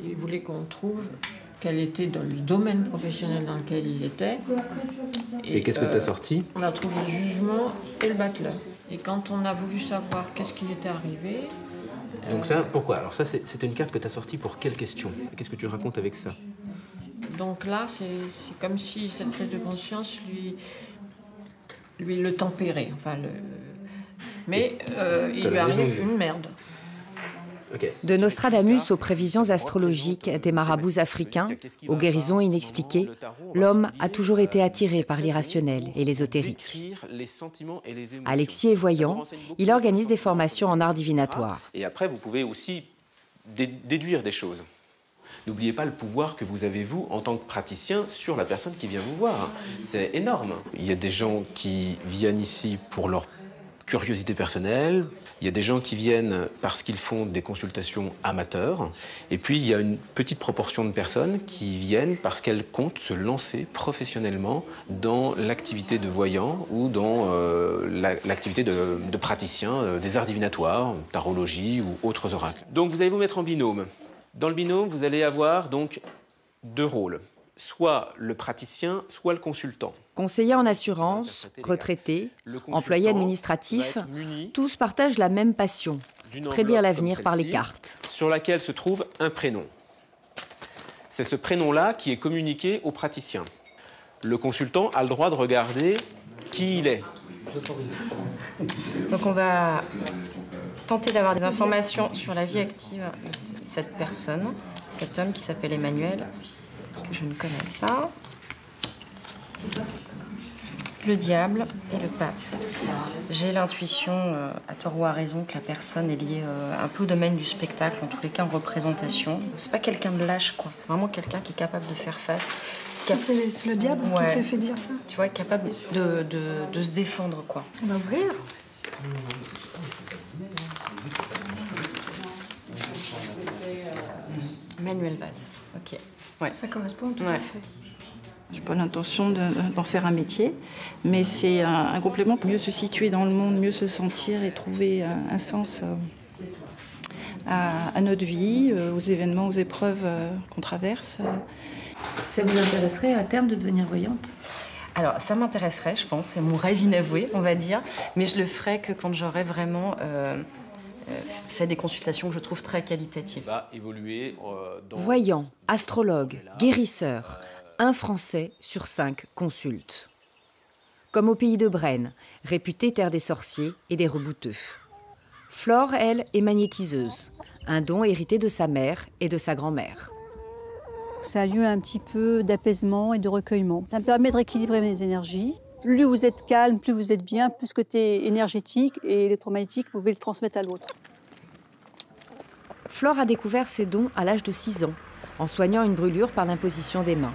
il voulait qu'on trouve quel était dans le domaine professionnel dans lequel il était. Et qu'est-ce que tu as sorti? On a trouvé le jugement et le bachelor. Et quand on a voulu savoir qu'est-ce qui était arrivé... Donc ça, pourquoi? Alors ça, c'était une carte que tu as sortie pour quelle question? Qu'est-ce que tu racontes avec ça? Donc là, c'est comme si cette prise de conscience lui le tempérait. Enfin, mais il lui arrive une merde. Okay. De Nostradamus aux prévisions astrologiques des marabouts africains, aux guérisons inexpliquées, l'homme a toujours été attiré par l'irrationnel et l'ésotérique. Alexis est voyant, il organise des formations en art divinatoire. Et après, vous pouvez aussi déduire des choses. N'oubliez pas le pouvoir que vous avez, vous, en tant que praticien, sur la personne qui vient vous voir. C'est énorme. Il y a des gens qui viennent ici pour leur curiosité personnelle. Il y a des gens qui viennent parce qu'ils font des consultations amateurs. Et puis, il y a une petite proportion de personnes qui viennent parce qu'elles comptent se lancer professionnellement dans l'activité de voyant ou dans l'activité de praticien des arts divinatoires, tarologie ou autres oracles. Donc, vous allez vous mettre en binôme. Dans le binôme, vous allez avoir donc 2 rôles. Soit le praticien, soit le consultant. Conseiller en assurance, retraité, employé administratif, tous partagent la même passion, prédire l'avenir par les cartes. Sur laquelle se trouve un prénom. C'est ce prénom-là qui est communiqué au praticien. Le consultant a le droit de regarder qui il est. Donc on va tenter d'avoir des informations sur la vie active de cette personne, cet homme qui s'appelle Emmanuel, que je ne connais pas. Le diable et le pape. J'ai l'intuition, à tort ou à raison, que la personne est liée un peu au domaine du spectacle, en tous les cas en représentation. C'est pas quelqu'un de lâche, quoi. C'est vraiment quelqu'un qui est capable de faire face. C'est le diable qui te fait dire ça? Tu vois, capable de se défendre, quoi. On va ouvrir. Manuel Valls, ok. Ouais. Ça correspond tout à fait. Je n'ai pas l'intention d'en faire un métier, mais c'est un complément pour mieux se situer dans le monde, mieux se sentir et trouver un sens à notre vie, aux événements, aux épreuves qu'on traverse. Ça vous intéresserait à terme de devenir voyante? Alors, ça m'intéresserait, je pense, c'est mon rêve inavoué, on va dire, mais je le ferai que quand j'aurai vraiment fait des consultations que je trouve très qualitatives. Voyant, astrologue, guérisseur, un Français sur 5 consulte. Comme au pays de Brenne, réputé terre des sorciers et des rebouteux. Flore, elle, est magnétiseuse, un don hérité de sa mère et de sa grand-mère. C'est un lieu un petit peu d'apaisement et de recueillement. Ça me permet de rééquilibrer mes énergies. Plus vous êtes calme, plus vous êtes bien, plus ce côté énergétique et électromagnétique, vous pouvez le transmettre à l'autre. Flore a découvert ses dons à l'âge de 6 ans, en soignant une brûlure par l'imposition des mains.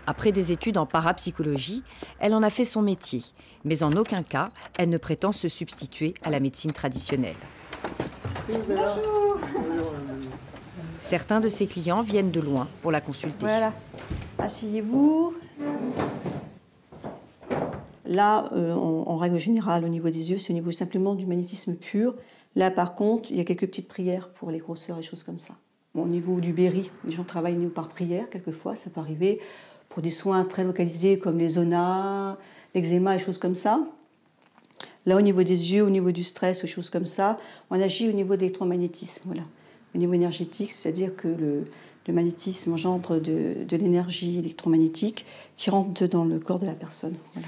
Après des études en parapsychologie, elle en a fait son métier, mais en aucun cas, elle ne prétend se substituer à la médecine traditionnelle. Bonjour. Certains de ses clients viennent de loin pour la consulter. Voilà, asseyez-vous. Là, en règle générale, au niveau des yeux, c'est au niveau simplement du magnétisme pur. Là, par contre, il y a quelques petites prières pour les grosseurs et choses comme ça. Bon, au niveau du Berry, les gens travaillent par prière, quelquefois, ça peut arriver. Pour des soins très localisés comme les zonas, l'eczéma et choses comme ça. Là, au niveau des yeux, au niveau du stress, choses comme ça, on agit au niveau de l'électromagnétisme. Voilà. Au niveau énergétique, c'est-à-dire que le magnétisme engendre de l'énergie électromagnétique qui rentre dans le corps de la personne. Voilà.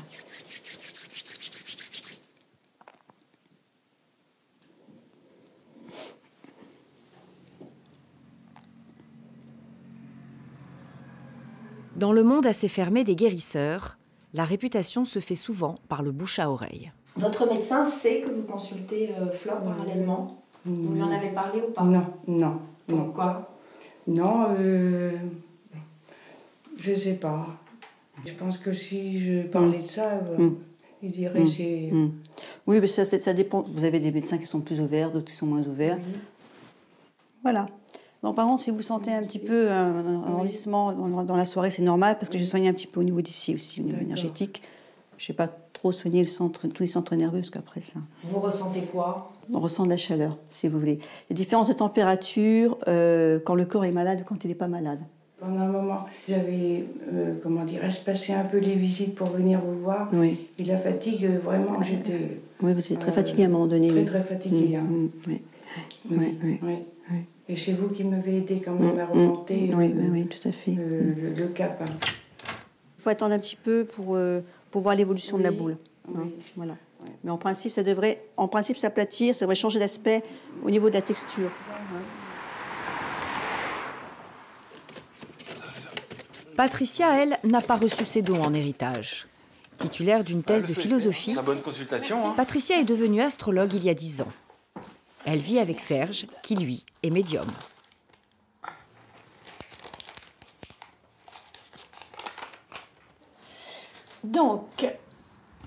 Dans le monde assez fermé des guérisseurs, la réputation se fait souvent par le bouche à oreille. Votre médecin sait que vous consultez Flore parallèlement? Vous lui en avez parlé ou pas? Non. Pourquoi? Non, je sais pas. Je pense que si je parlais de ça, il dirait c'est... Oui, mais ça dépend. Vous avez des médecins qui sont plus ouverts, d'autres qui sont moins ouverts. Oui. Voilà. Donc, par contre, si vous sentez un petit peu un enlissement dans la soirée, c'est normal, parce que j'ai soigné un petit peu au niveau d'ici aussi, au niveau énergétique. Je n'ai pas trop soigné tous les centres nerveux, parce qu'après ça... Vous ressentez quoi? On ressent de la chaleur, si vous voulez. Les différences de température quand le corps est malade ou quand il n'est pas malade. Pendant un moment, j'avais, espacé un peu les visites pour venir vous voir. Oui. Et la fatigue, vraiment, j'étais... Oui, vous étiez très fatiguée à un moment donné. Très fatiguée. Oui. Et c'est vous qui m'avez aidé quand même à remonter oui, tout à fait. Le cap. Il faut attendre un petit peu pour voir l'évolution de la boule. Oui. Voilà. Oui. Mais en principe, ça devrait s'aplatir, ça devrait changer d'aspect au niveau de la texture. Patricia, elle, n'a pas reçu ses dons en héritage. Titulaire d'une thèse de philosophie, bonne consultation, Patricia est devenue astrologue il y a 10 ans. Elle vit avec Serge, qui lui est médium. Donc,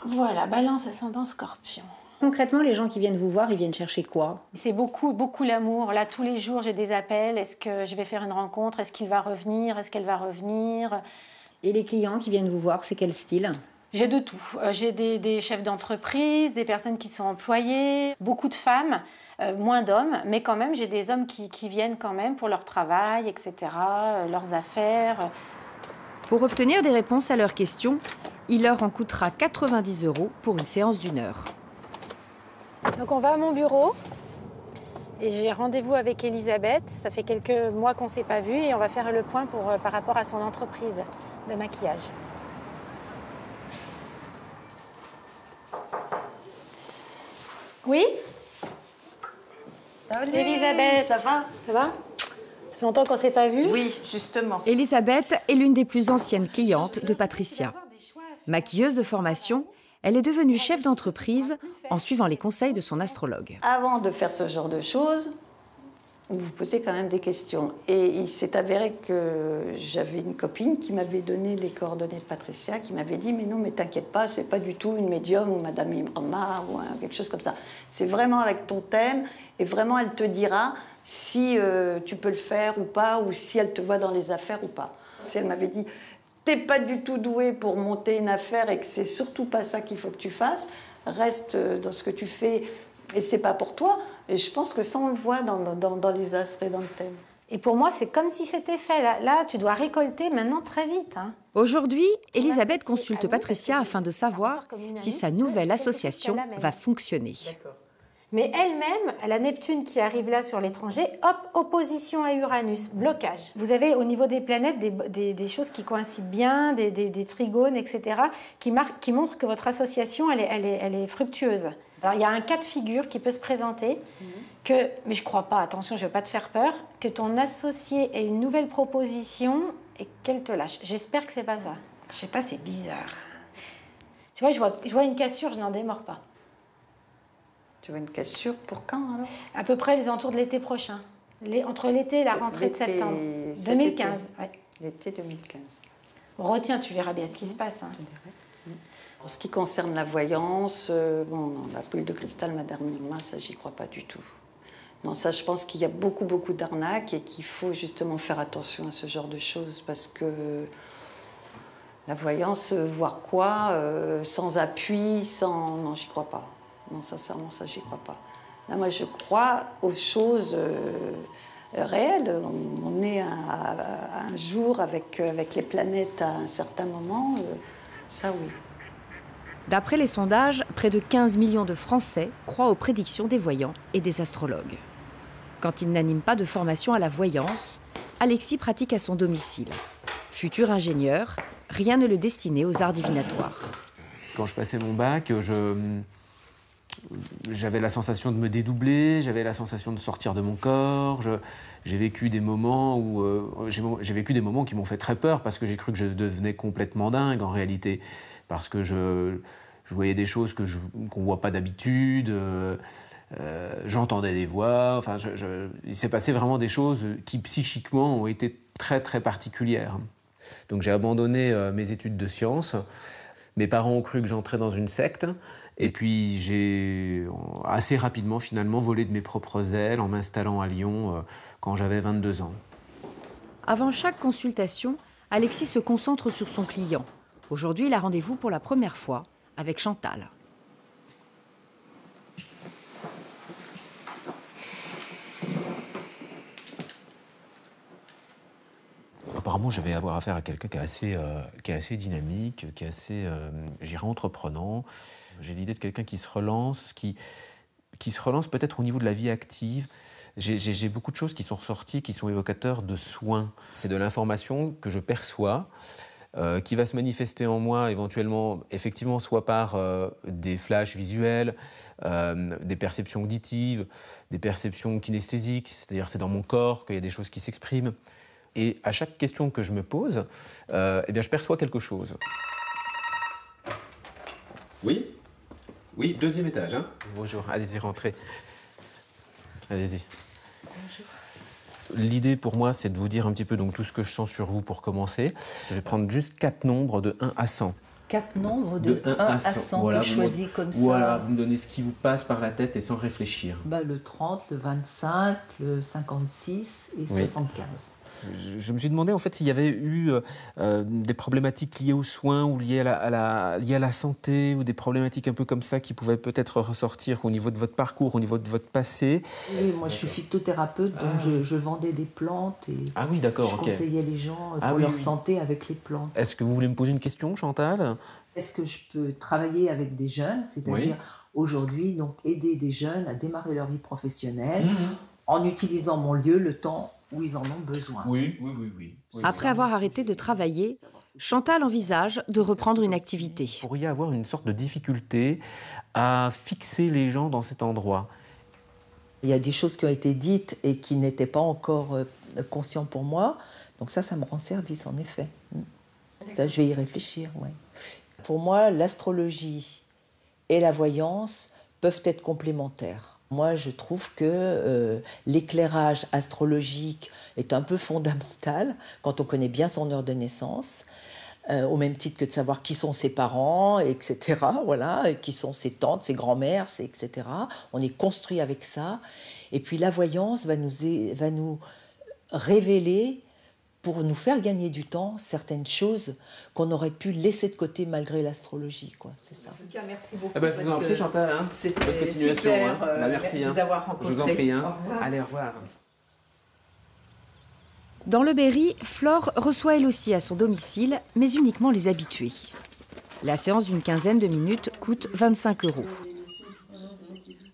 voilà, Balance, ascendant Scorpion. Concrètement, les gens qui viennent vous voir, ils viennent chercher quoi? C'est beaucoup l'amour. Là, tous les jours, j'ai des appels. Est-ce que je vais faire une rencontre? Est-ce qu'il va revenir? Est-ce qu'elle va revenir? Et les clients qui viennent vous voir, c'est quel style? J'ai de tout. J'ai des chefs d'entreprise, des personnes qui sont employées, beaucoup de femmes, moins d'hommes, mais quand même, j'ai des hommes qui viennent quand même pour leur travail, etc., leurs affaires. Pour obtenir des réponses à leurs questions, il leur en coûtera 90 € pour une séance d'1 heure. Donc on va à mon bureau et j'ai rendez-vous avec Elisabeth. Ça fait quelques mois qu'on ne s'est pas vus et on va faire le point par rapport à son entreprise de maquillage. Oui? Salut, Elisabeth, ça va? Ça va? Ça fait longtemps qu'on ne s'est pas vus? Oui, justement. Elisabeth est l'une des plus anciennes clientes de Patricia. Maquilleuse de formation, elle est devenue chef d'entreprise en suivant les conseils de son astrologue. Avant de faire ce genre de choses, vous vous posez quand même des questions. Et il s'est avéré que j'avais une copine qui m'avait donné les coordonnées de Patricia, qui m'avait dit « Mais non, mais t'inquiète pas, c'est pas du tout une médium ou Madame Imrama ou quelque chose comme ça. C'est vraiment avec ton thème et vraiment elle te dira si tu peux le faire ou pas, ou si elle te voit dans les affaires ou pas. » Si elle m'avait dit « T'es pas du tout doué pour monter une affaire et que c'est surtout pas ça qu'il faut que tu fasses, reste dans ce que tu fais et c'est pas pour toi. » Et je pense que ça, on le voit dans les astres et dans le thème. Et pour moi, c'est comme si c'était fait. Là, tu dois récolter maintenant très vite. Hein. Aujourd'hui, Elisabeth consulte Patricia afin de savoir si sa nouvelle association va fonctionner. Mais elle-même, elle a Neptune qui arrive là sur l'étranger, hop, opposition à Uranus, blocage. Vous avez au niveau des planètes des choses qui coïncident bien, des trigones, etc., qui montrent que votre association, elle est fructueuse. Alors, il y a un cas de figure qui peut se présenter, mais je ne crois pas, attention, je ne veux pas te faire peur, que ton associé ait une nouvelle proposition et qu'elle te lâche. J'espère que ce n'est pas ça. Je ne sais pas, c'est bizarre. Tu vois, je vois une cassure, je n'en démords pas. Tu vois une cassure pour quand, alors? À peu près les entours de l'été prochain. Entre l'été et la rentrée de septembre. 2015. Ouais. L'été 2015. Retiens, tu verras bien ce qui se passe. Hein. En ce qui concerne la voyance, la boule de cristal, Madame Irma, ça, j'y crois pas du tout. Non, ça, je pense qu'il y a beaucoup d'arnaques et qu'il faut justement faire attention à ce genre de choses parce que la voyance, voir quoi, sans appui, sans... Non, j'y crois pas. Non, sincèrement, ça, j'y crois pas. Là, moi, je crois aux choses réelles. On est un jour avec les planètes à un certain moment. Ça, oui. D'après les sondages, près de 15 millions de Français croient aux prédictions des voyants et des astrologues. Quand il n'anime pas de formation à la voyance, Alexis pratique à son domicile. Futur ingénieur, rien ne le destinait aux arts divinatoires. Quand je passais mon bac, j'avais la sensation de me dédoubler, j'avais la sensation de sortir de mon corps. J'ai vécu des moments qui m'ont fait très peur parce que j'ai cru que je devenais complètement dingue en réalité. Parce que je voyais des choses qu'on ne voit pas d'habitude, j'entendais des voix. Enfin, il s'est passé vraiment des choses qui psychiquement ont été très très particulières. Donc j'ai abandonné mes études de sciences. Mes parents ont cru que j'entrais dans une secte. Et puis j'ai assez rapidement finalement volé de mes propres ailes en m'installant à Lyon quand j'avais 22 ans. Avant chaque consultation, Alexis se concentre sur son client. Aujourd'hui, il a rendez-vous pour la première fois avec Chantal. Apparemment, je vais avoir affaire à quelqu'un qui est assez dynamique, qui est assez, j'irais, entreprenant. J'ai l'idée de quelqu'un qui se relance, qui se relance peut-être au niveau de la vie active. J'ai beaucoup de choses qui sont ressorties, qui sont évocateurs de soins. C'est de l'information que je perçois, qui va se manifester en moi éventuellement, effectivement, soit par des flashs visuels, des perceptions auditives, des perceptions kinesthésiques, c'est-à-dire c'est dans mon corps qu'il y a des choses qui s'expriment. Et à chaque question que je me pose, eh bien, je perçois quelque chose. Oui ? Oui, 2e étage. Hein ? Bonjour, allez-y, rentrez. Allez-y. Bonjour. L'idée pour moi, c'est de vous dire un petit peu donc, tout ce que je sens sur vous pour commencer. Je vais prendre juste 4 nombres de 1 à 100. 4 nombres de 1 à 100 voilà, que je choisis comme ça. Voilà, vous me donnez ce qui vous passe par la tête et sans réfléchir. Bah, le 30, le 25, le 56 et 75. Je me suis demandé en fait s'il y avait eu des problématiques liées aux soins ou liées à la santé ou des problématiques un peu comme ça qui pouvaient peut-être ressortir au niveau de votre parcours, au niveau de votre passé. Oui, moi je suis phytothérapeute, donc je vendais des plantes et oui, d'accord, je conseillais les gens pour leur santé avec les plantes. Est-ce que vous voulez me poser une question, Chantal ? Est-ce que je peux travailler avec des jeunes, c'est-à-dire aujourd'hui donc aider des jeunes à démarrer leur vie professionnelle en utilisant mon lieu le temps où ils en ont besoin. Oui. Après avoir arrêté de travailler, Chantal envisage de reprendre une activité. Vous pourriez avoir une sorte de difficulté à fixer les gens dans cet endroit. Il y a des choses qui ont été dites et qui n'étaient pas encore conscientes pour moi. Donc ça me rend service, en effet. Ça, je vais y réfléchir, oui. Pour moi, l'astrologie et la voyance peuvent être complémentaires. Moi, je trouve que l'éclairage astrologique est un peu fondamental quand on connaît bien son heure de naissance, au même titre que de savoir qui sont ses parents, etc. Voilà, qui sont ses tantes, ses grands-mères, etc. On est construit avec ça. Et puis la voyance va nous révéler, pour nous faire gagner du temps, certaines choses qu'on aurait pu laisser de côté malgré l'astrologie, quoi. C'est ça. En tout cas, merci beaucoup. Je vous en prie, Chantal. Bonne continuation. Super, merci. de vous avoir rencontré. Je vous en prie. Au revoir. Allez, au revoir. Dans le Berry, Flore reçoit elle aussi à son domicile, mais uniquement les habitués. La séance d'une quinzaine de minutes coûte 25 €.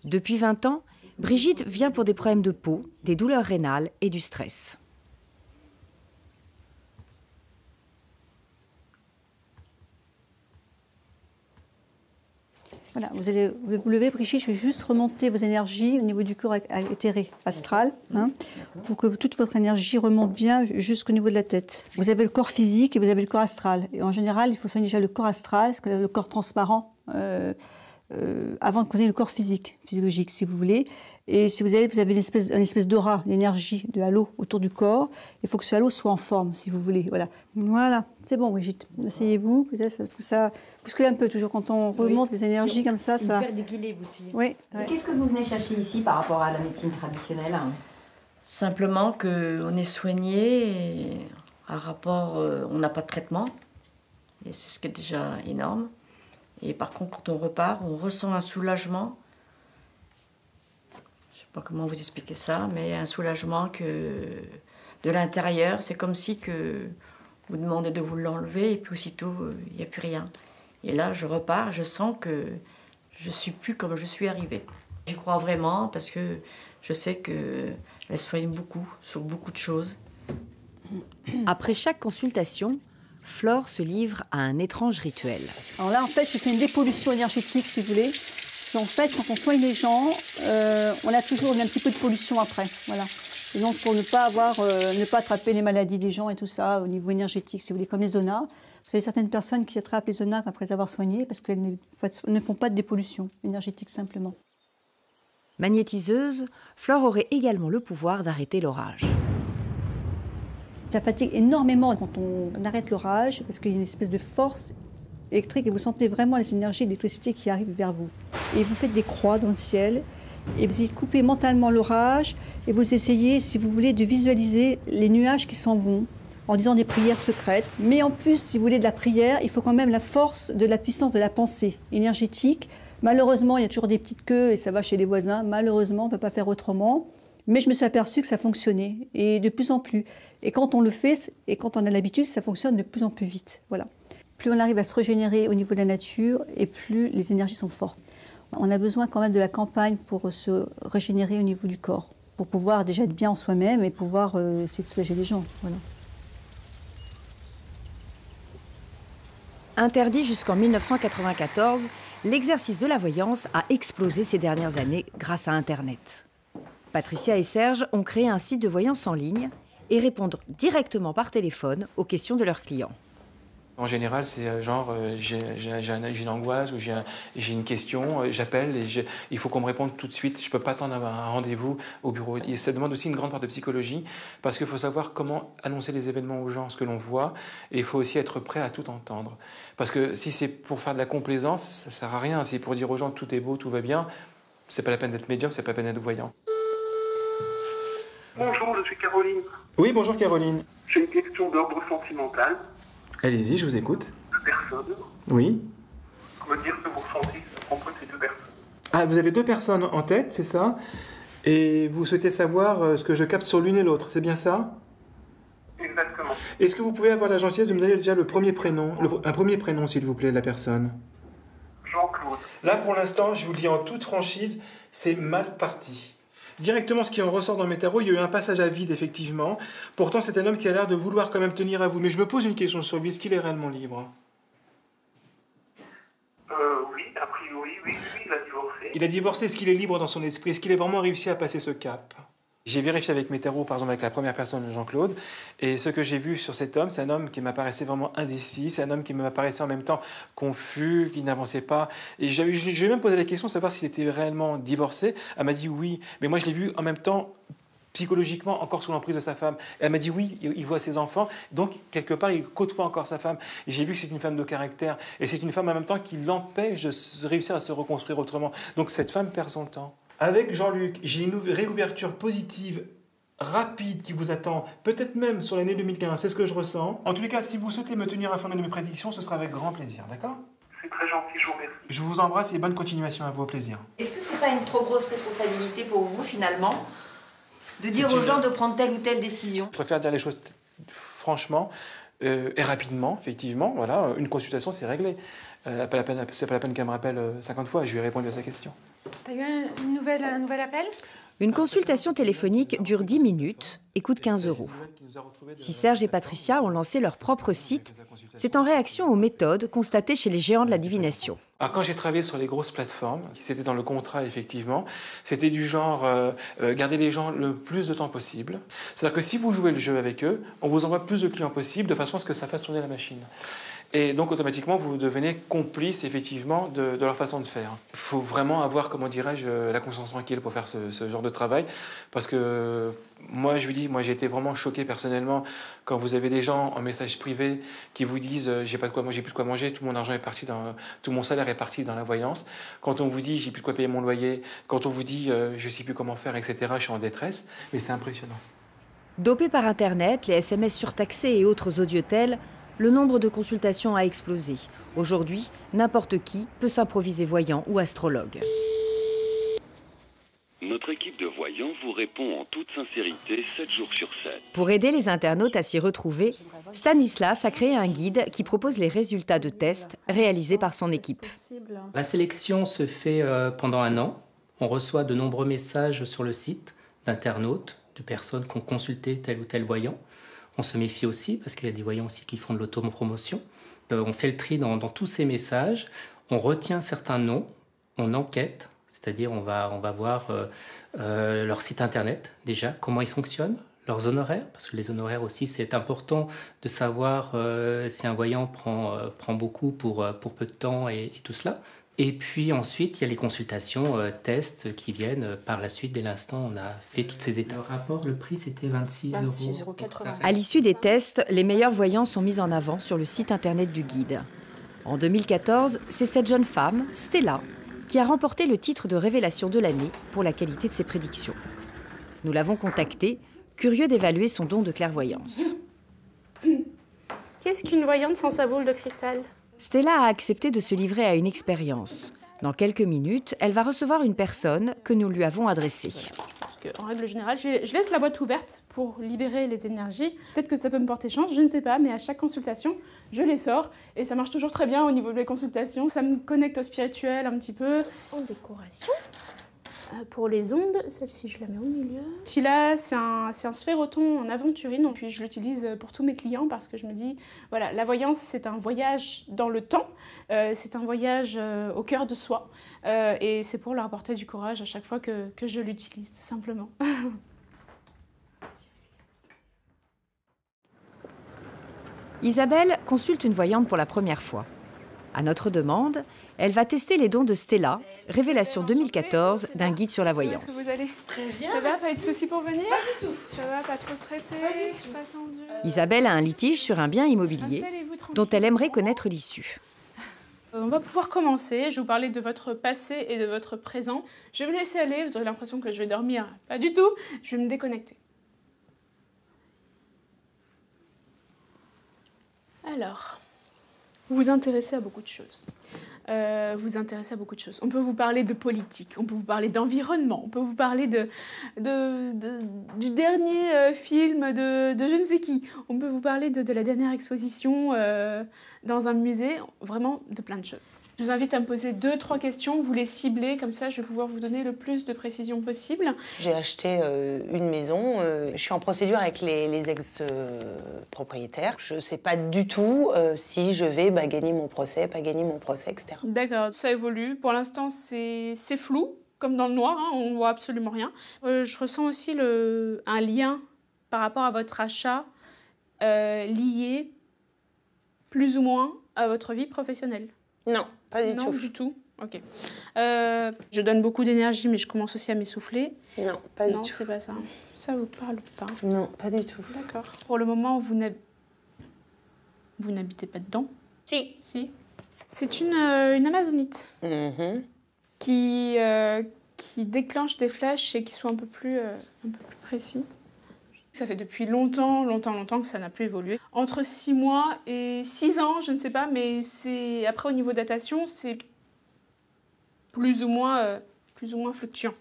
Depuis 20 ans, Brigitte vient pour des problèmes de peau, des douleurs rénales et du stress. Voilà, vous allez vous lever, Brigitte, je vais juste remonter vos énergies au niveau du corps éthéré, astral, pour que toute votre énergie remonte bien jusqu'au niveau de la tête. Vous avez le corps physique et vous avez le corps astral. Et en général, il faut soigner déjà le corps astral, le corps transparent, avant de connaître le corps physiologique, si vous voulez. Et si vous avez une espèce d'aura, d'énergie, de halo autour du corps, il faut que ce halo soit en forme, si vous voulez. Voilà, c'est bon, Brigitte. Asseyez-vous, peut-être, parce que ça bouscule un peu toujours quand on remonte les énergies comme ça. Ça perd d'équilibre aussi. Oui. Qu'est-ce que vous venez chercher ici par rapport à la médecine traditionnelle ? Simplement qu'on est soigné, et à rapport, on n'a pas de traitement, et c'est ce qui est déjà énorme. Et par contre, quand on repart, on ressent un soulagement. Je ne sais pas comment vous expliquer ça, mais un soulagement de l'intérieur. C'est comme si que vous demandez de vous l'enlever et puis aussitôt, il n'y a plus rien. Et là, je repars, je sens que je ne suis plus comme je suis arrivée. J'y crois vraiment parce que je sais qu'elle soigne beaucoup, sur beaucoup de choses. Après chaque consultation, Flore se livre à un étrange rituel. Alors là, en fait, je fais une dépollution énergétique, si vous voulez. Parce qu'en fait, quand on soigne les gens, on a toujours un petit peu de pollution après. Voilà. Et donc, pour ne pas attraper les maladies des gens et tout ça, au niveau énergétique, si vous voulez, comme les zonas. Vous avez certaines personnes qui attrapent les zonas après avoir soigné parce qu'elles ne font pas de dépollution énergétique, simplement. Magnétiseuse, Flore aurait également le pouvoir d'arrêter l'orage. Ça fatigue énormément quand on arrête l'orage parce qu'il y a une espèce de force électrique et vous sentez vraiment les énergies d'électricité qui arrivent vers vous. Et vous faites des croix dans le ciel et vous essayez de couper mentalement l'orage et vous essayez, si vous voulez, de visualiser les nuages qui s'en vont en disant des prières secrètes. Mais en plus, si vous voulez de la prière, il faut quand même la force de la puissance de la pensée énergétique. Malheureusement, il y a toujours des petites queues et ça va chez les voisins. Malheureusement, on ne peut pas faire autrement. Mais je me suis aperçue que ça fonctionnait, et de plus en plus. Et quand on le fait, et quand on a l'habitude, ça fonctionne de plus en plus vite. Voilà. Plus on arrive à se régénérer au niveau de la nature, et plus les énergies sont fortes. On a besoin quand même de la campagne pour se régénérer au niveau du corps, pour pouvoir déjà être bien en soi-même et pouvoir essayer de soulager les gens. Voilà. Interdit jusqu'en 1994, l'exercice de la voyance a explosé ces dernières années grâce à Internet. Patricia et Serge ont créé un site de voyance en ligne et répondent directement par téléphone aux questions de leurs clients. En général, c'est genre j'ai une angoisse ou j'ai une question, j'appelle et il faut qu'on me réponde tout de suite. Je ne peux pas attendre un rendez-vous au bureau. Et ça demande aussi une grande part de psychologie parce qu'il faut savoir comment annoncer les événements aux gens, ce que l'on voit, et il faut aussi être prêt à tout entendre. Parce que si c'est pour faire de la complaisance, ça ne sert à rien. Si c'est pour dire aux gens tout est beau, tout va bien, c'est pas la peine d'être médium, c'est pas la peine d'être voyant. Bonjour, je suis Caroline. Oui, bonjour Caroline. J'ai une question d'ordre sentimental. Allez-y, je vous écoute. 2 personnes. Oui. Me dire ce que vous ressentez à propos de ces 2 personnes. Ah, vous avez 2 personnes en tête, c'est ça? Et vous souhaitez savoir ce que je capte sur l'une et l'autre, c'est bien ça? Exactement. Est-ce que vous pouvez avoir la gentillesse de me donner déjà le premier prénom, un premier prénom s'il vous plaît, de la personne? Jean-Claude. Là, pour l'instant, je vous le dis en toute franchise, c'est mal parti. Directement, ce qui en ressort dans mes tarots, il y a eu un passage à vide, effectivement. Pourtant, c'est un homme qui a l'air de vouloir quand même tenir à vous. Mais je me pose une question sur lui. Est-ce qu'il est réellement libre? Oui, a priori, oui, il a divorcé. Il a divorcé. Est-ce qu'il est libre dans son esprit? Est-ce qu'il a vraiment réussi à passer ce cap? J'ai vérifié avec mes tarots, par exemple avec la première personne, Jean-Claude, et ce que j'ai vu sur cet homme, c'est un homme qui m'apparaissait vraiment indécis, c'est un homme qui m'apparaissait en même temps confus, qui n'avançait pas. Et je lui ai même posé la question de savoir s'il était réellement divorcé. Elle m'a dit oui, mais moi je l'ai vu en même temps psychologiquement encore sous l'emprise de sa femme. Et elle m'a dit oui, il voit ses enfants, donc quelque part il côtoie encore sa femme. Et j'ai vu que c'est une femme de caractère, et c'est une femme en même temps qui l'empêche de réussir à se reconstruire autrement. Donc cette femme perd son temps. Avec Jean-Luc, j'ai une réouverture positive rapide qui vous attend, peut-être même sur l'année 2015, c'est ce que je ressens. En tous les cas, si vous souhaitez me tenir informé de mes prédictions, ce sera avec grand plaisir, d'accord? C'est très gentil, je vous remercie. Je vous embrasse et bonne continuation à vous, au plaisir. Est-ce que c'est pas une trop grosse responsabilité pour vous, finalement, de dire aux gens de prendre telle ou telle décision? Je préfère dire les choses franchement et rapidement, effectivement. Voilà, une consultation, c'est réglé. C'est pas la peine qu'elle me rappelle 50 fois, je lui ai répondu à sa question. T'as eu un nouvel appel? Une consultation téléphonique dure 10 minutes et coûte 15 €. Si Serge et Patricia ont lancé leur propre site, c'est en réaction aux méthodes constatées chez les géants de la divination. Alors, quand j'ai travaillé sur les grosses plateformes, c'était dans le contrat effectivement, c'était du genre garder les gens le plus de temps possible. C'est-à-dire que si vous jouez le jeu avec eux, on vous envoie plus de clients possible de façon à ce que ça fasse tourner la machine. Et donc automatiquement, vous devenez complice effectivement de leur façon de faire. Il faut vraiment avoir, comment dirais-je, la conscience tranquille pour faire ce genre de travail. Parce que moi, je vous dis, j'ai été vraiment choqué personnellement quand vous avez des gens en message privé qui vous disent j'ai pas de quoi manger, j'ai plus de quoi manger, tout mon argent est parti tout mon salaire est parti dans la voyance. Quand on vous dit j'ai plus de quoi payer mon loyer, quand on vous dit je sais plus comment faire, etc. Je suis en détresse, mais c'est impressionnant. Dopés par Internet, les SMS surtaxés et autres audiotels, le nombre de consultations a explosé. Aujourd'hui, n'importe qui peut s'improviser voyant ou astrologue. Notre équipe de voyants vous répond en toute sincérité 7 jours sur 7. Pour aider les internautes à s'y retrouver, Stanislas a créé un guide qui propose les résultats de tests réalisés par son équipe. La sélection se fait pendant 1 an. On reçoit de nombreux messages sur le site d'internautes, de personnes qui ont consulté tel ou tel voyant. On se méfie aussi, parce qu'il y a des voyants aussi qui font de l'autopromotion. On fait le tri dans tous ces messages, on retient certains noms, on enquête, c'est-à-dire on va voir leur site internet déjà, comment ils fonctionnent, leurs honoraires, parce que les honoraires aussi, c'est important de savoir si un voyant prend beaucoup pour peu de temps et tout cela. Et puis ensuite, il y a les consultations, tests qui viennent par la suite. Dès l'instant, on a fait toutes ces étapes. Le rapport, le prix, c'était 26,80 €. À l'issue des tests, les meilleurs voyants sont mis en avant sur le site internet du guide. En 2014, c'est cette jeune femme, Stella, qui a remporté le titre de révélation de l'année pour la qualité de ses prédictions. Nous l'avons contactée, curieux d'évaluer son don de clairvoyance. Qu'est-ce qu'une voyante sans sa boule de cristal ? Stella a accepté de se livrer à une expérience. Dans quelques minutes, elle va recevoir une personne que nous lui avons adressée. qu'en règle générale, je laisse la boîte ouverte pour libérer les énergies. Peut-être que ça peut me porter chance, je ne sais pas, mais à chaque consultation, je les sors et ça marche toujours très bien au niveau des consultations. Ça me connecte au spirituel un petit peu. En décoration, pour les ondes, celle-ci je la mets au milieu. Celui-là, c'est un sphéroton en aventurine, puis je l'utilise pour tous mes clients parce que je me dis, voilà, la voyance c'est un voyage dans le temps, c'est un voyage au cœur de soi, et c'est pour leur apporter du courage à chaque fois que je l'utilise, tout simplement. Isabelle consulte une voyante pour la première fois. À notre demande, elle va tester les dons de Stella, révélation 2014 d'un guide sur la voyance. Est-ce que vous allez? Très bien. Ça va, pas de soucis pour venir? Pas du tout. Ça va, pas trop stressé? Pas tendu? Isabelle a un litige sur un bien immobilier dont elle aimerait connaître l'issue. On va pouvoir commencer. Je vais vous parler de votre passé et de votre présent. Je vais me laisser aller, vous aurez l'impression que je vais dormir. Pas du tout, je vais me déconnecter. Alors, vous vous intéressez à beaucoup de choses. On peut vous parler de politique, on peut vous parler d'environnement, on peut vous parler du dernier film de je ne sais qui, on peut vous parler de la dernière exposition dans un musée, vraiment de plein de choses. Je vous invite à me poser 2-3 questions, vous les ciblez, comme ça je vais pouvoir vous donner le plus de précision possible. J'ai acheté une maison, je suis en procédure avec les ex-propriétaires. Je ne sais pas du tout si je vais gagner mon procès, pas gagner mon procès, etc. D'accord, ça évolue. Pour l'instant, c'est flou, comme dans le noir, hein, on ne voit absolument rien. Je ressens aussi un lien par rapport à votre achat lié plus ou moins à votre vie professionnelle. Non, pas du tout. Non, du tout. Ok. Je donne beaucoup d'énergie, mais je commence aussi à m'essouffler. Non, pas du tout. Non, c'est pas ça. Ça vous parle pas? Non, pas du tout. D'accord. Pour le moment, vous n'habitez pas dedans? Si. Si. C'est une amazonite qui déclenche des flashs et qui sont un peu plus précis. Ça fait depuis longtemps que ça n'a plus évolué. Entre 6 mois et 6 ans, je ne sais pas, mais après au niveau datation, c'est plus ou moins fluctuant.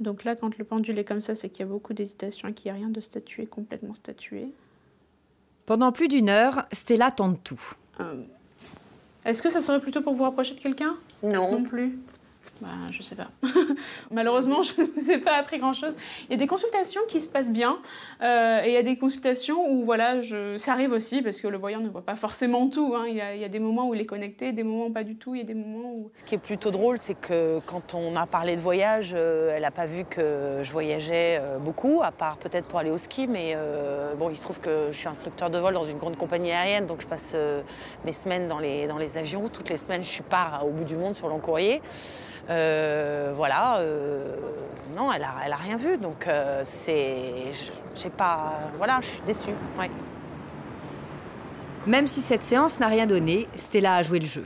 Donc là, quand le pendule est comme ça, c'est qu'il y a beaucoup d'hésitation et qu'il n'y a rien de statué, complètement statué. Pendant plus d'1 heure, Stella tente tout. Est-ce que ça serait plutôt pour vous rapprocher de quelqu'un? Non. Non plus. Je sais pas. Malheureusement, je ne vous ai pas appris grand-chose. Il y a des consultations qui se passent bien et il y a des consultations où voilà, ça arrive aussi parce que le voyant ne voit pas forcément tout. Hein. Il y a des moments où il est connecté, des moments pas du tout. Il y a des moments où... Ce qui est plutôt drôle, c'est que quand on a parlé de voyage, elle n'a pas vu que je voyageais beaucoup, à part peut-être pour aller au ski. Mais bon, il se trouve que je suis instructeur de vol dans une grande compagnie aérienne, donc je passe mes semaines dans les avions. Toutes les semaines, je pars au bout du monde sur long courrier. Voilà, non, elle a rien vu, donc j'ai pas, voilà, je suis déçue. Ouais. Même si cette séance n'a rien donné, Stella a joué le jeu.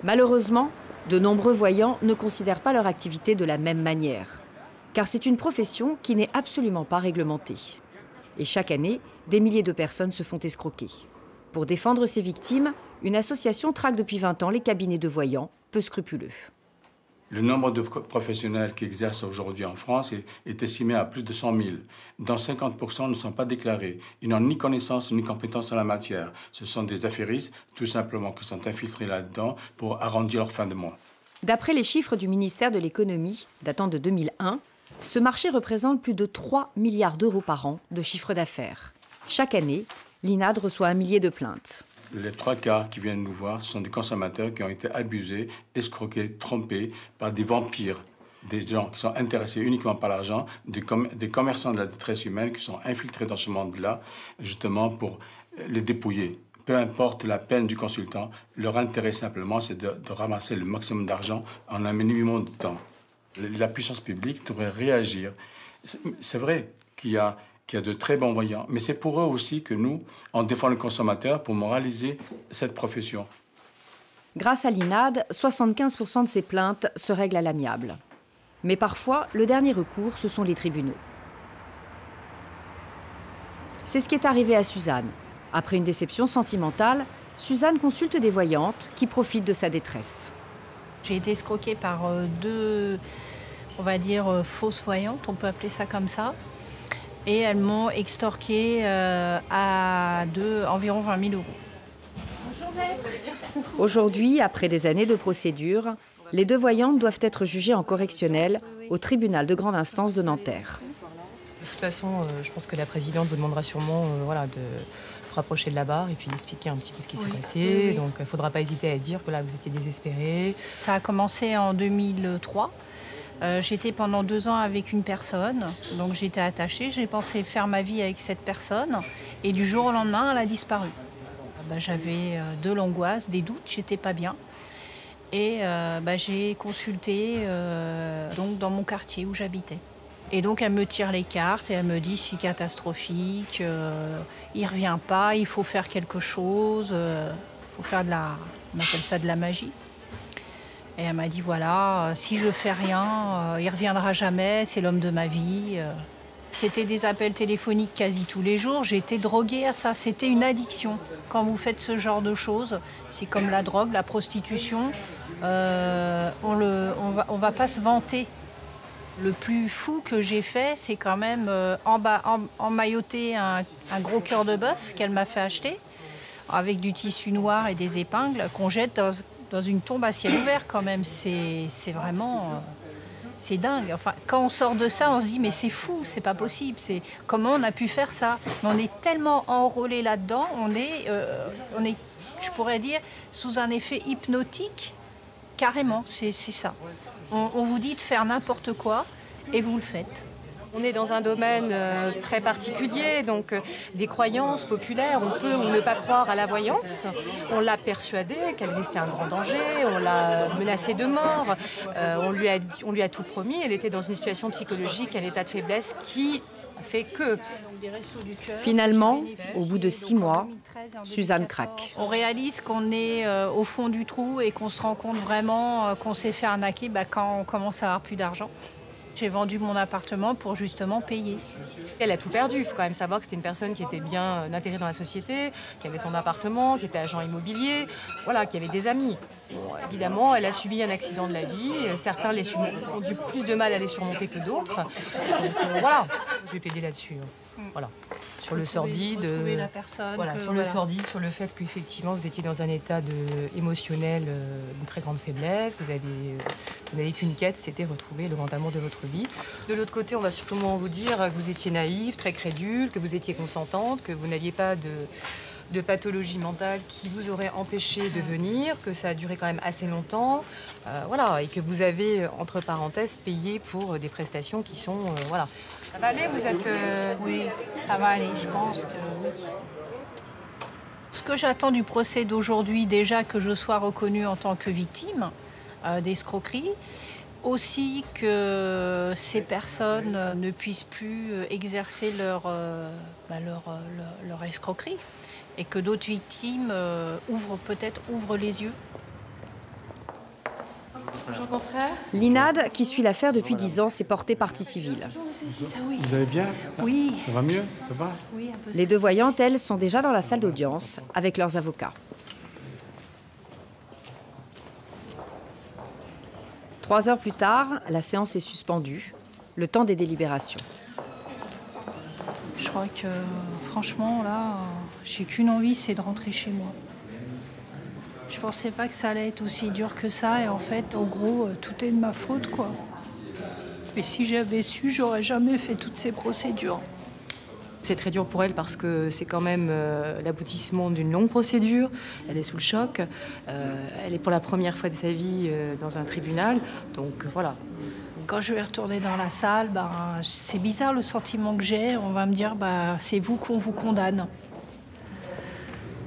Malheureusement, de nombreux voyants ne considèrent pas leur activité de la même manière, car c'est une profession qui n'est absolument pas réglementée. Et chaque année, des milliers de personnes se font escroquer. Pour défendre ces victimes, une association traque depuis 20 ans les cabinets de voyants, peu scrupuleux. Le nombre de professionnels qui exercent aujourd'hui en France est estimé à plus de 100 000, dont 50% ne sont pas déclarés. Ils n'ont ni connaissance ni compétence en la matière. Ce sont des affairistes, tout simplement, qui sont infiltrés là-dedans pour arrondir leur fin de mois. D'après les chiffres du ministère de l'économie, datant de 2001, ce marché représente plus de 3 milliards d'euros par an de chiffre d'affaires. Chaque année, l'INAD reçoit 1 millier de plaintes. Les 3 quarts qui viennent nous voir, ce sont des consommateurs qui ont été abusés, escroqués, trompés par des vampires, des gens qui sont intéressés uniquement par l'argent, des commerçants de la détresse humaine qui sont infiltrés dans ce monde-là, justement pour les dépouiller. Peu importe la peine du consultant, leur intérêt simplement, c'est de ramasser le maximum d'argent en un minimum de temps. La puissance publique devrait réagir. C'est vrai qu'il y a de très bons voyants. Mais c'est pour eux aussi que nous, on défend le consommateur pour moraliser cette profession. Grâce à l'INAD, 75% de ces plaintes se règlent à l'amiable. Mais parfois, le dernier recours, ce sont les tribunaux. C'est ce qui est arrivé à Suzanne. Après une déception sentimentale, Suzanne consulte des voyantes qui profitent de sa détresse. J'ai été escroquée par deux on va dire, fausses voyantes, on peut appeler ça comme ça. Et elles m'ont extorqué à environ 20 000 €. Aujourd'hui, après des années de procédure, les 2 voyantes doivent être jugées en correctionnel au tribunal de grande instance de Nanterre. De toute façon, je pense que la présidente vous demandera sûrement de vous rapprocher de la barre et puis d'expliquer un petit peu ce qui s'est passé. Oui. Donc il ne faudra pas hésiter à dire que là, vous étiez désespérée. Ça a commencé en 2003. J'étais pendant 2 ans avec une personne, donc j'étais attachée. J'ai pensé faire ma vie avec cette personne et du jour au lendemain, elle a disparu. J'avais de l'angoisse, des doutes, j'étais pas bien. Et j'ai consulté donc dans mon quartier où j'habitais. Et donc elle me tire les cartes et elle me dit c'est catastrophique, il revient pas, il faut faire quelque chose, il faut faire on appelle ça de la magie. Et elle m'a dit voilà, si je fais rien, il reviendra jamais, c'est l'homme de ma vie. C'était des appels téléphoniques quasi tous les jours, j'ai été droguée à ça, c'était une addiction. Quand vous faites ce genre de choses, c'est comme la drogue, la prostitution, on va pas se vanter. Le plus fou que j'ai fait, c'est quand même emmailloter un gros cœur de bœuf qu'elle m'a fait acheter, avec du tissu noir et des épingles, qu'on jette dans une tombe à ciel ouvert quand même. C'est vraiment... c'est dingue. Enfin, quand on sort de ça, on se dit mais c'est fou, c'est pas possible. Comment on a pu faire ça? Mais on est tellement enrôlé là-dedans, on est, je pourrais dire, sous un effet hypnotique, carrément, c'est ça. On vous dit de faire n'importe quoi et vous le faites. On est dans un domaine très particulier, donc des croyances populaires. On peut ou ne pas croire à la voyance. On l'a persuadée qu'elle risquait un grand danger, on l'a menacée de mort, on lui a tout promis. Elle était dans une situation psychologique, un état de faiblesse qui fait que... Finalement, au bout de 6 mois, Suzanne craque. On réalise qu'on est au fond du trou et qu'on se rend compte vraiment qu'on s'est fait arnaquer quand on commence à avoir plus d'argent. J'ai vendu mon appartement pour justement payer. Elle a tout perdu. Il faut quand même savoir que c'était une personne qui était bien intégrée dans la société, qui avait son appartement, qui était agent immobilier, voilà, qui avait des amis. Bon, évidemment, elle a subi un accident de la vie. Certains ont eu plus de mal à les surmonter que d'autres. Donc voilà, je vais plaider là-dessus. Voilà. Sur le sordide, sur le fait qu'effectivement vous étiez dans un état émotionnel, une très grande faiblesse, vous n'avez qu'une quête, c'était retrouver le grand amour de votre vie. De l'autre côté, on va simplement vous dire que vous étiez naïve, très crédule, que vous étiez consentante, que vous n'aviez pas de pathologie mentale qui vous aurait empêché de venir, que ça a duré quand même assez longtemps, voilà, et que vous avez, entre parenthèses, payé pour des prestations qui sont, voilà. Ça va aller, vous êtes... Oui, ça va aller, je pense que oui. Ce que j'attends du procès d'aujourd'hui, déjà que je sois reconnue en tant que victime d'escroquerie, aussi que ces personnes ne puissent plus exercer leur escroquerie et que d'autres victimes ouvrent les yeux. Bonjour confrère. L'INAD, qui suit l'affaire depuis 10 ans, s'est portée partie civile. Vous allez bien? Oui. Ça va mieux? Ça va? Oui, un peu. Les 2 voyantes, elles, sont déjà dans la salle d'audience avec leurs avocats. 3 heures plus tard, la séance est suspendue, le temps des délibérations. Je crois que, franchement, là, j'ai qu'une envie, c'est de rentrer chez moi. Je pensais pas que ça allait être aussi dur que ça, et en fait, en gros, tout est de ma faute, quoi. Et si j'avais su, j'aurais jamais fait toutes ces procédures. C'est très dur pour elle parce que c'est quand même l'aboutissement d'une longue procédure. Elle est sous le choc. Elle est pour la première fois de sa vie dans un tribunal. Donc voilà. Quand je vais retourner dans la salle, c'est bizarre le sentiment que j'ai. On va me dire, c'est vous qu'on vous condamne.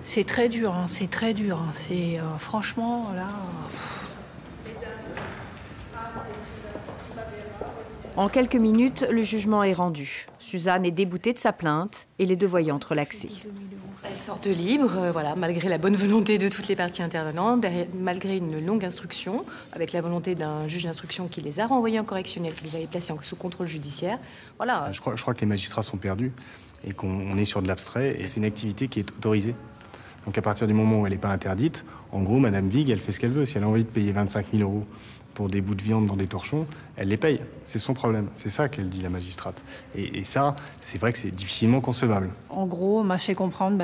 C'est très dur, hein, c'est très dur. Hein. C'est franchement, là... En quelques minutes, le jugement est rendu. Suzanne est déboutée de sa plainte et les 2 voyantes relaxées. Elles sortent libres, voilà, malgré la bonne volonté de toutes les parties intervenantes, malgré une longue instruction, avec la volonté d'un juge d'instruction qui les a renvoyées en correctionnel, qui les avait placées sous contrôle judiciaire. Voilà. Je crois que les magistrats sont perdus et qu'on est sur de l'abstrait et c'est une activité qui est autorisée. Donc à partir du moment où elle n'est pas interdite, en gros, Madame Vig, elle fait ce qu'elle veut. Si elle a envie de payer 25 000 € pour des bouts de viande dans des torchons, elle les paye. C'est son problème. C'est ça qu'elle dit, la magistrate. Et ça, c'est vrai que c'est difficilement concevable. En gros, on m'a fait comprendre,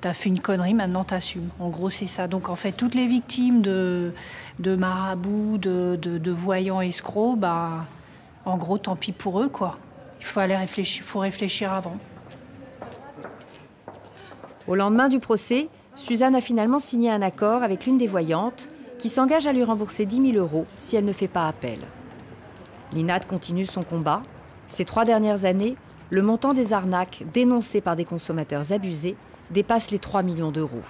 t'as fait une connerie, maintenant t'assumes. En gros, c'est ça. Donc en fait, toutes les victimes de marabouts, de voyants escrocs, en gros, tant pis pour eux, quoi. Il faut aller réfléchir, faut réfléchir avant. Au lendemain du procès, Suzanne a finalement signé un accord avec l'une des voyantes qui s'engage à lui rembourser 10 000 € si elle ne fait pas appel. L'INAD continue son combat. Ces 3 dernières années, le montant des arnaques dénoncées par des consommateurs abusés dépasse les 3 millions d'euros.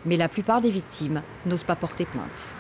Mais la plupart des victimes n'osent pas porter plainte.